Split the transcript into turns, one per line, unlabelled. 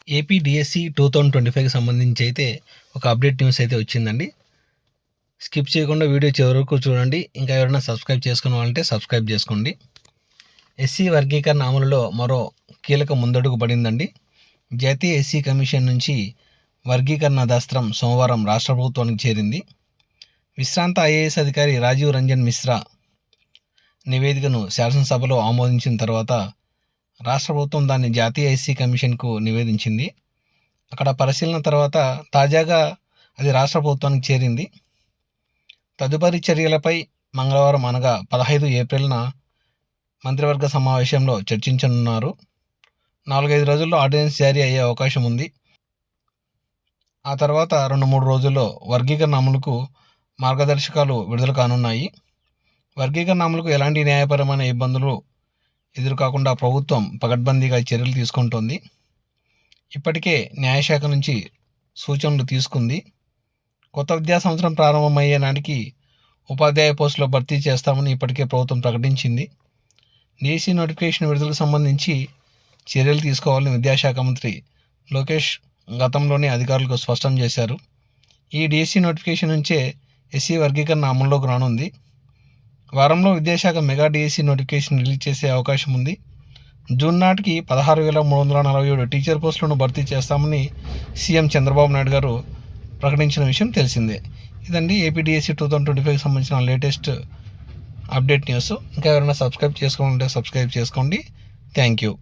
AP DSC 2025కి సంబంధించి అయితే ఒక అప్డేట్ న్యూస్ అయితే వచ్చిందండి. స్కిప్ చేయకుండా వీడియో చివరి వరకు చూడండి. ఇంకా ఎవరైనా సబ్స్క్రైబ్ చేసుకున్న వాళ్ళంటే సబ్స్క్రైబ్ చేసుకోండి. ఎస్సీ వర్గీకరణ అమలులో మరో కీలక ముందడుగు పడిందండి. జాతీయ ఎస్సీ కమిషన్ నుంచి వర్గీకరణ దస్త్రం సోమవారం రాష్ట్ర ప్రభుత్వానికి చేరింది. విశ్రాంత ఐఏఎస్ అధికారి రాజీవ్ రంజన్ మిశ్రా నివేదికను శాసనసభలో ఆమోదించిన తర్వాత రాష్ట్ర ప్రభుత్వం దాన్ని జాతీయ ఎస్సీ కమిషన్కు నివేదించింది. అక్కడ పరిశీలన తర్వాత తాజాగా అది రాష్ట్ర ప్రభుత్వానికి చేరింది. తదుపరి చర్యలపై మంగళవారం అనగా 15 ఏప్రిల్న మంత్రివర్గ సమావేశంలో చర్చించనున్నారు. 4-5 రోజుల్లో ఆర్డినెన్స్ జారీ అయ్యే అవకాశం ఉంది. ఆ తర్వాత 2-3 రోజుల్లో వర్గీకరణ అమలుకు మార్గదర్శకాలు విడుదల కానున్నాయి. వర్గీకరణ అమలుకు ఎలాంటి న్యాయపరమైన ఇబ్బందులు ఎదురుకాకుండా ప్రభుత్వం పకడ్బందీగా చర్యలు తీసుకుంటోంది. ఇప్పటికే న్యాయశాఖ నుంచి సూచనలు తీసుకుంది. కొత్త విద్యా సంవత్సరం ప్రారంభమయ్యే నాటికి ఉపాధ్యాయ పోస్టులో భర్తీ చేస్తామని ఇప్పటికే ప్రభుత్వం ప్రకటించింది. డిఎస్సి నోటిఫికేషన్ విడుదలకు సంబంధించి చర్యలు తీసుకోవాలని విద్యాశాఖ మంత్రి లోకేష్ గతంలోనే అధికారులకు స్పష్టం చేశారు. ఈ డిఎస్సి నోటిఫికేషన్ నుంచే ఎస్సీ వర్గీకరణ అమల్లోకి రానుంది. వారంలో విద్యాశాఖ మెగా డిఎస్సి నోటిఫికేషన్ రిలీజ్ చేసే అవకాశం ఉంది. జూన్ నాటికి 16,347 టీచర్ పోస్టులను భర్తీ చేస్తామని సీఎం చంద్రబాబు నాయుడు గారు ప్రకటించిన విషయం తెలిసిందే. ఇదండి ఏపీ డిఎస్సి 2025కి సంబంధించిన లేటెస్ట్ అప్డేట్ న్యూస్. ఇంకా ఎవరైనా సబ్స్క్రైబ్ చేసుకోవాలంటే సబ్స్క్రైబ్ చేసుకోండి. Thank you.